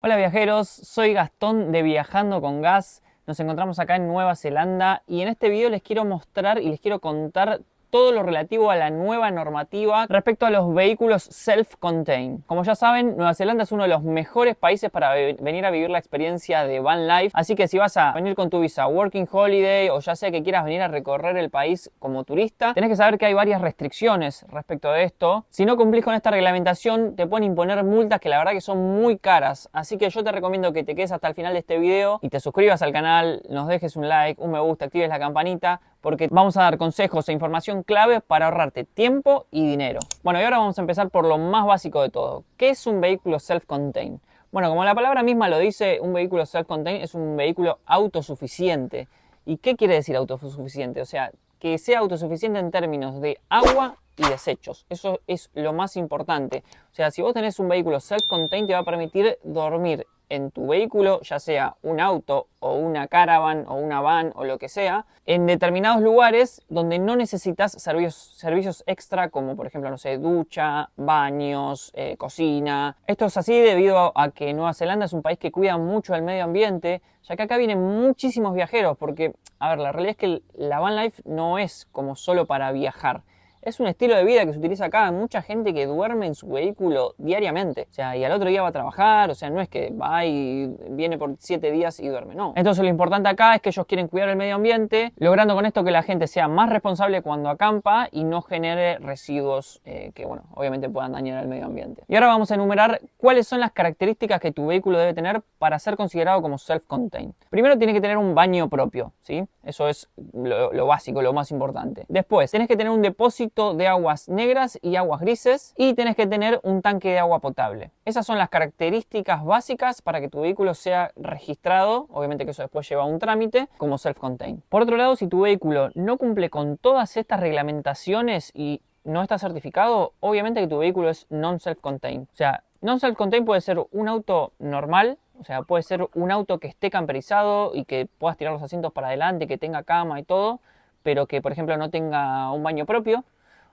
Hola viajeros, soy Gastón de Viajando con Gas. Nos encontramos acá en Nueva Zelanda y en este video les quiero mostrar y les quiero contar todo lo relativo a la nueva normativa respecto a los vehículos self-contained. Como ya saben, Nueva Zelanda es uno de los mejores países para venir a vivir la experiencia de van life, así que si vas a venir con tu visa Working Holiday o ya sea que quieras venir a recorrer el país como turista, tenés que saber que hay varias restricciones respecto de esto. Si no cumplís con esta reglamentación, te pueden imponer multas que la verdad que son muy caras, así que yo te recomiendo que te quedes hasta el final de este video y te suscribas al canal, nos dejes un like, un me gusta, actives la campanita, porque vamos a dar consejos e información clave para ahorrarte tiempo y dinero. Bueno, y ahora vamos a empezar por lo más básico de todo. ¿Qué es un vehículo self-contained? Bueno, como la palabra misma lo dice, un vehículo self-contained es un vehículo autosuficiente. ¿Y qué quiere decir autosuficiente? O sea, que sea autosuficiente en términos de agua y desechos. Eso es lo más importante. O sea, si vos tenés un vehículo self-contained, te va a permitir dormir en tu vehículo, ya sea un auto o una caravan o una van o lo que sea, en determinados lugares donde no necesitas servicios extra como por ejemplo, no sé, ducha, baños, cocina. Esto es así debido a que Nueva Zelanda es un país que cuida mucho el medio ambiente, ya que acá vienen muchísimos viajeros porque, a ver, la realidad es que la van life no es como solo para viajar. Es un estilo de vida que se utiliza acá. Hay mucha gente que duerme en su vehículo diariamente. O sea, y al otro día va a trabajar. O sea, no es que va y viene por 7 días y duerme, no. Entonces lo importante acá es que ellos quieren cuidar el medio ambiente, logrando con esto que la gente sea más responsable cuando acampa y no genere residuos que, bueno, obviamente puedan dañar el medio ambiente. Y ahora vamos a enumerar cuáles son las características que tu vehículo debe tener para ser considerado como self-contained. Primero, tiene que tener un baño propio, ¿sí? Eso es lo básico, lo más importante. Después, tenés que tener un depósito de aguas negras y aguas grises y tenés que tener un tanque de agua potable. Esas son las características básicas para que tu vehículo sea registrado, obviamente que eso después lleva un trámite, como self-contained. Por otro lado, si tu vehículo no cumple con todas estas reglamentaciones y no está certificado, obviamente que tu vehículo es non-self-contained. O sea, non-self-contained puede ser un auto normal, o sea, puede ser un auto que esté camperizado y que puedas tirar los asientos para adelante, que tenga cama y todo, pero que, por ejemplo, no tenga un baño propio.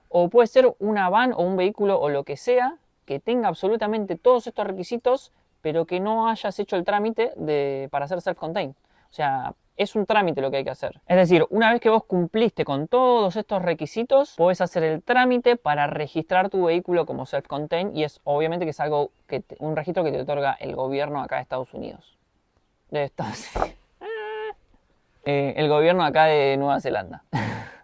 O puede ser una van o un vehículo o lo que sea que tenga absolutamente todos estos requisitos, pero que no hayas hecho el trámite para ser self-contained. O sea, es un trámite lo que hay que hacer. Es decir, una vez que vos cumpliste con todos estos requisitos, podés hacer el trámite para registrar tu vehículo como self-contained y es obviamente que es algo un registro que te otorga el gobierno acá de Estados Unidos. El gobierno acá de Nueva Zelanda.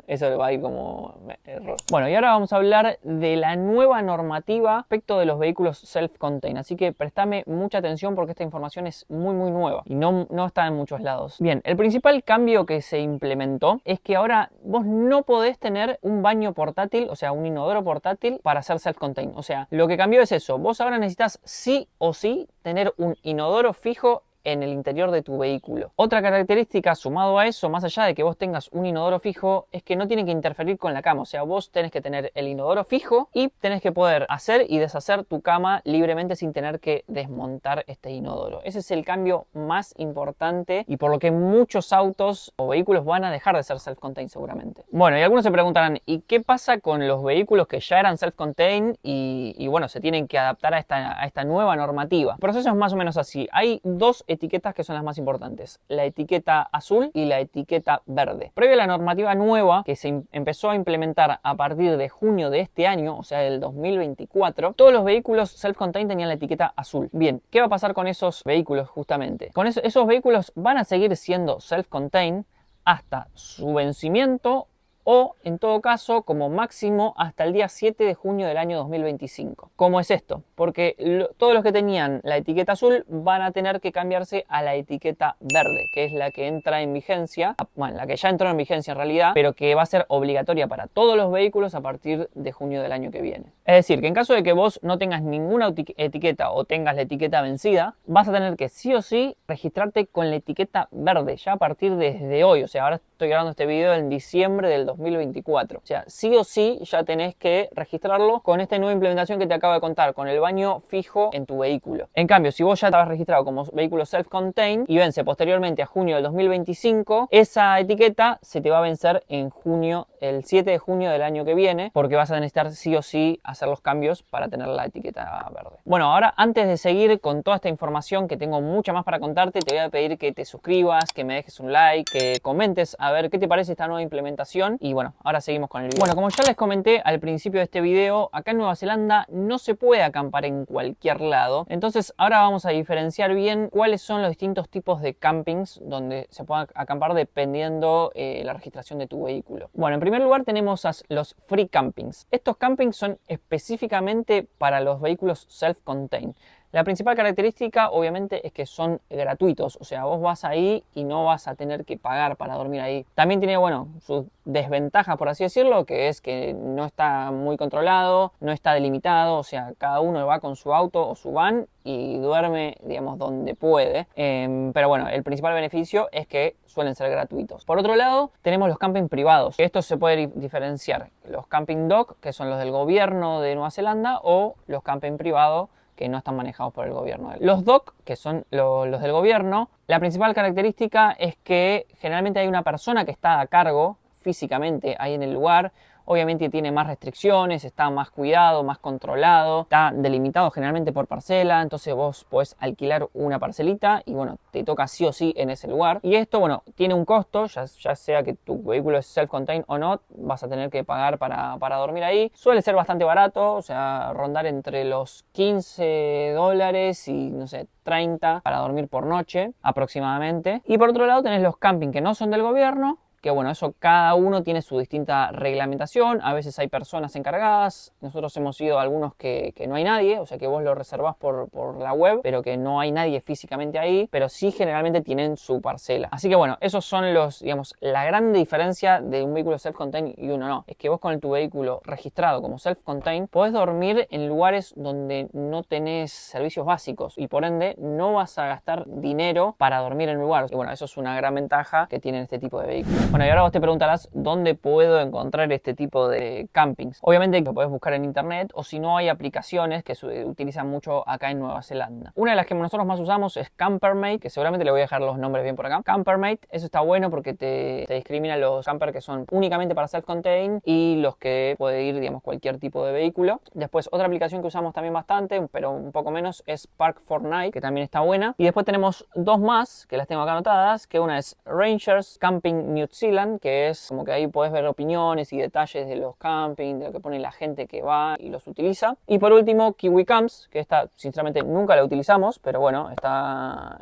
Eso va ahí como error. Bueno, y ahora vamos a hablar de la nueva normativa respecto de los vehículos self-contained. Así que prestame mucha atención porque esta información es muy nueva y no está en muchos lados. Bien, el principal cambio que se implementó es que ahora vos no podés tener un baño portátil, o sea, un inodoro portátil para ser self-contained. O sea, lo que cambió es eso. Vos ahora necesitas sí o sí tener un inodoro fijo en el interior de tu vehículo. Otra característica sumado a eso, más allá de que vos tengas un inodoro fijo, es que no tiene que interferir con la cama. O sea, vos tenés que tener el inodoro fijo y tenés que poder hacer y deshacer tu cama libremente sin tener que desmontar este inodoro. Ese es el cambio más importante y por lo que muchos autos o vehículos van a dejar de ser self-contained seguramente. Bueno, y algunos se preguntarán, ¿y qué pasa con los vehículos que ya eran self-contained y bueno, se tienen que adaptar a esta nueva normativa? El proceso es más o menos así. Hay dos etiquetas que son las más importantes, la etiqueta azul y la etiqueta verde. Previo a la normativa nueva que se empezó a implementar a partir de junio de este año, o sea del 2024, todos los vehículos self-contained tenían la etiqueta azul. Bien, ¿qué va a pasar con esos vehículos justamente? Con esos vehículos van a seguir siendo self-contained hasta su vencimiento o, en todo caso, como máximo hasta el día 7 de junio del año 2025. ¿Cómo es esto? Porque todos los que tenían la etiqueta azul van a tener que cambiarse a la etiqueta verde, que es la que entra en vigencia, bueno, la que ya entró en vigencia en realidad, pero que va a ser obligatoria para todos los vehículos a partir de junio del año que viene. Es decir, que en caso de que vos no tengas ninguna etiqueta o tengas la etiqueta vencida, vas a tener que sí o sí registrarte con la etiqueta verde, ya a partir desde hoy. O sea, ahora estoy grabando este video en diciembre del 2024. O sea, sí o sí ya tenés que registrarlo con esta nueva implementación que te acabo de contar, con el baño fijo en tu vehículo. En cambio, si vos ya estabas registrado como vehículo self-contained y vence posteriormente a junio del 2025, esa etiqueta se te va a vencer en junio, el 7 de junio del año que viene, porque vas a necesitar sí o sí hacer los cambios para tener la etiqueta verde. Bueno, ahora antes de seguir con toda esta información, que tengo mucha más para contarte, te voy a pedir que te suscribas, que me dejes un like, que comentes a ver qué te parece esta nueva implementación. Y bueno, ahora seguimos con el video. Bueno, como ya les comenté al principio de este video, acá en Nueva Zelanda no se puede acampar en cualquier lado. Entonces ahora vamos a diferenciar bien cuáles son los distintos tipos de campings donde se puede acampar dependiendo la registración de tu vehículo. Bueno, en primer lugar tenemos los free campings. Estos campings son específicamente para los vehículos self-contained. La principal característica obviamente es que son gratuitos, o sea, vos vas ahí y no vas a tener que pagar para dormir ahí. También tiene, bueno, sus desventajas, por así decirlo, que es que no está muy controlado, no está delimitado, o sea, cada uno va con su auto o su van y duerme, digamos, donde puede. Pero bueno, el principal beneficio es que suelen ser gratuitos. Por otro lado, tenemos los camping privados. Estos se pueden diferenciar. Los camping dog, que son los del gobierno de Nueva Zelanda, o los camping privados, que no están manejados por el gobierno. Los DOC, que son los del gobierno, la principal característica es que generalmente hay una persona que está a cargo físicamente ahí en el lugar. Obviamente tiene más restricciones, está más cuidado, más controlado, está delimitado generalmente por parcela, entonces vos podés alquilar una parcelita y bueno, te toca sí o sí en ese lugar. Y esto, bueno, tiene un costo, ya sea que tu vehículo es self-contained o no, vas a tener que pagar para dormir ahí. Suele ser bastante barato, o sea, rondar entre los $15 y no sé, 30 para dormir por noche aproximadamente. Y por otro lado tenés los camping que no son del gobierno, que bueno, eso cada uno tiene su distinta reglamentación, a veces hay personas encargadas, nosotros hemos ido a algunos que no hay nadie, o sea que vos lo reservás por la web, pero que no hay nadie físicamente ahí, pero sí generalmente tienen su parcela. Así que bueno, esos son los, digamos, la gran diferencia de un vehículo self-contained y uno no, es que vos con tu vehículo registrado como self-contained podés dormir en lugares donde no tenés servicios básicos y por ende no vas a gastar dinero para dormir en un lugar. Y bueno, eso es una gran ventaja que tienen este tipo de vehículos. Bueno, y ahora vos te preguntarás dónde puedo encontrar este tipo de campings. Obviamente lo podés buscar en internet o si no hay aplicaciones que se utilizan mucho acá en Nueva Zelanda. Una de las que nosotros más usamos es Campermate, que seguramente le voy a dejar los nombres bien por acá. Campermate, eso está bueno porque te discrimina los campers que son únicamente para self-contained y los que puede ir, digamos, cualquier tipo de vehículo. Después, otra aplicación que usamos también bastante, pero un poco menos, es Park4Night, que también está buena. Y después tenemos dos más, que las tengo acá anotadas, que una es Rangers Camping New Zealand, que es como que ahí podés ver opiniones y detalles de los camping, de lo que pone la gente que va y los utiliza. Y por último, Kiwi Camps, que esta sinceramente nunca la utilizamos, pero bueno, está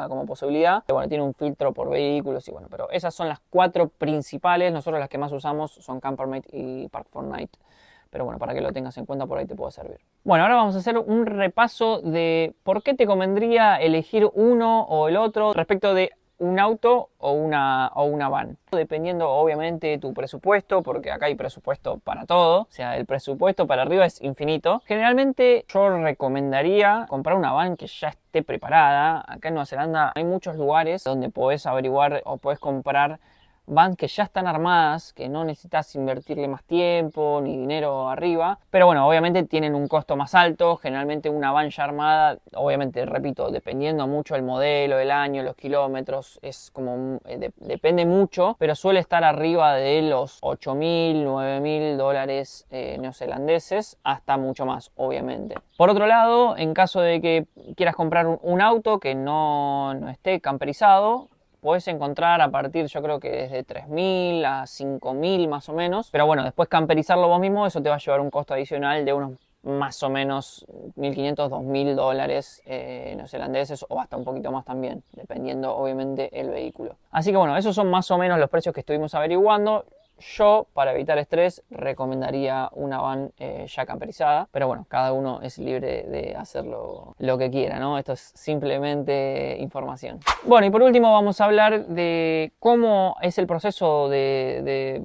como posibilidad. Que, bueno, tiene un filtro por vehículos y bueno, pero esas son las cuatro principales. Nosotros las que más usamos son Campermate y Park4Night. Pero bueno, para que lo tengas en cuenta, por ahí te puede servir. Bueno, ahora vamos a hacer un repaso de por qué te convendría elegir uno o el otro respecto de un auto o una van. Dependiendo obviamente de tu presupuesto, porque acá hay presupuesto para todo. O sea, el presupuesto para arriba es infinito. Generalmente yo recomendaría comprar una van que ya esté preparada. Acá en Nueva Zelanda hay muchos lugares donde podés averiguar o podés comprar vans que ya están armadas, que no necesitas invertirle más tiempo ni dinero arriba, pero bueno, obviamente tienen un costo más alto. Generalmente una van ya armada, obviamente, repito, dependiendo mucho del modelo, el año, los kilómetros, es como depende mucho, pero suele estar arriba de los $8.000, $9.000 neozelandeses, hasta mucho más, obviamente. Por otro lado, en caso de que quieras comprar un auto que no esté camperizado, podés encontrar a partir, yo creo que desde 3.000 a 5.000 más o menos. Pero bueno, después camperizarlo vos mismo, eso te va a llevar un costo adicional de unos más o menos $1.500, $2.000 neozelandeses o hasta un poquito más también, dependiendo obviamente el vehículo. Así que bueno, esos son más o menos los precios que estuvimos averiguando. Yo, para evitar estrés, recomendaría una van ya camperizada, pero bueno, cada uno es libre de hacerlo lo que quiera, ¿no? Esto es simplemente información. Bueno, y por último vamos a hablar de cómo es el proceso de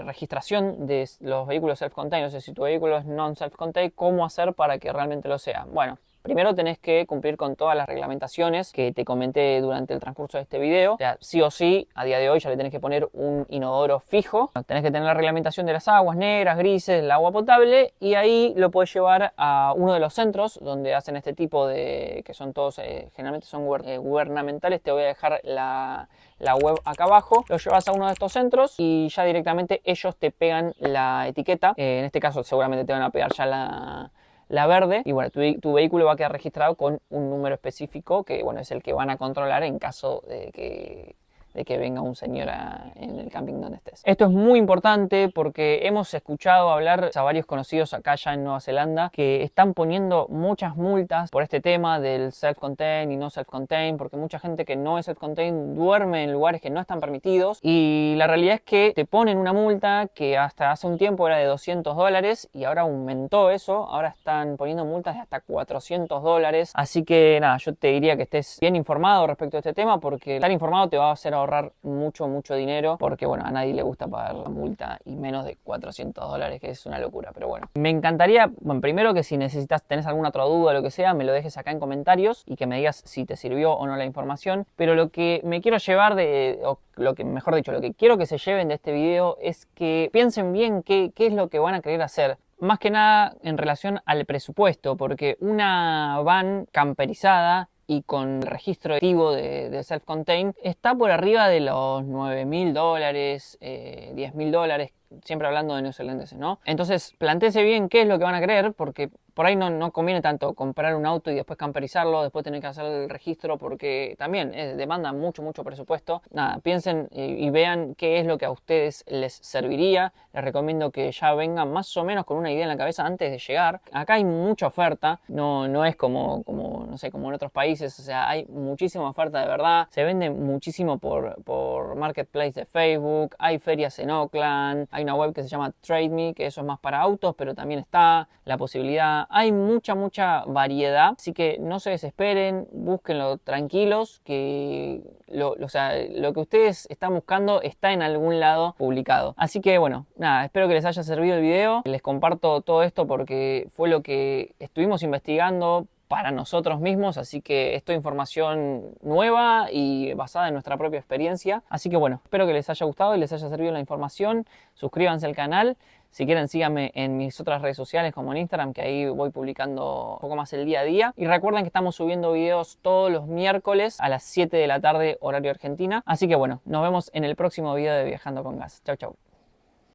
registración de los vehículos self-contained. O sea, si tu vehículo es non-self-contained, ¿cómo hacer para que realmente lo sea? Bueno, Primero tenés que cumplir con todas las reglamentaciones que te comenté durante el transcurso de este video. O sea, sí o sí, a día de hoy ya le tenés que poner un inodoro fijo. Tenés que tener la reglamentación de las aguas negras, grises, el agua potable, y ahí lo puedes llevar a uno de los centros donde hacen este tipo de, que son todos, generalmente son gubernamentales. Te voy a dejar la web acá abajo. Lo llevas a uno de estos centros y ya directamente ellos te pegan la etiqueta. En este caso seguramente te van a pegar ya la verde, y bueno, tu vehículo va a quedar registrado con un número específico que, bueno, es el que van a controlar en caso de que venga un señor en el camping donde estés. Esto es muy importante porque hemos escuchado hablar a varios conocidos acá ya en Nueva Zelanda que están poniendo muchas multas por este tema del self-contained y no self-contained, porque mucha gente que no es self-contained duerme en lugares que no están permitidos, y la realidad es que te ponen una multa que hasta hace un tiempo era de $200 y ahora aumentó eso. Ahora están poniendo multas de hasta $400. Así que nada, yo te diría que estés bien informado respecto a este tema, porque estar informado te va a hacer ahorrar mucho dinero, porque bueno, a nadie le gusta pagar la multa, y menos de $400, que es una locura. Pero bueno, me encantaría, bueno, primero que si tenés alguna otra duda o lo que sea, me lo dejes acá en comentarios y que me digas si te sirvió o no la información. Pero lo que me quiero llevar o lo que, mejor dicho, lo que quiero que se lleven de este video es que piensen bien qué es lo que van a querer hacer. Más que nada en relación al presupuesto, porque una van camperizada y con registro activo de self-contained está por arriba de los $9.000, $10.000, siempre hablando de neozelandeses, ¿no? Entonces, plantéese bien qué es lo que van a querer, porque por ahí no conviene tanto comprar un auto y después camperizarlo, después tener que hacer el registro, porque también demanda mucho presupuesto. Nada, piensen y vean qué es lo que a ustedes les serviría. Les recomiendo que ya vengan más o menos con una idea en la cabeza antes de llegar. Acá hay mucha oferta, no es como no sé, como en otros países. O sea, hay muchísima oferta de verdad. Se vende muchísimo por Marketplace de Facebook. Hay ferias en Auckland. Hay una web que se llama Trade Me, que eso es más para autos, pero también está la posibilidad. Hay mucha variedad, así que no se desesperen, búsquenlo tranquilos, que o sea, lo que ustedes están buscando está en algún lado publicado. Así que bueno, nada, espero que les haya servido el video. Les comparto todo esto porque fue lo que estuvimos investigando para nosotros mismos, así que esto es información nueva y basada en nuestra propia experiencia. Así que bueno, espero que les haya gustado y les haya servido la información. Suscríbanse al canal. Si quieren, síganme en mis otras redes sociales como en Instagram, que ahí voy publicando un poco más el día a día. Y recuerden que estamos subiendo videos todos los miércoles a las 7 de la tarde, horario Argentina. Así que bueno, nos vemos en el próximo video de Viajando con Gas. Chau.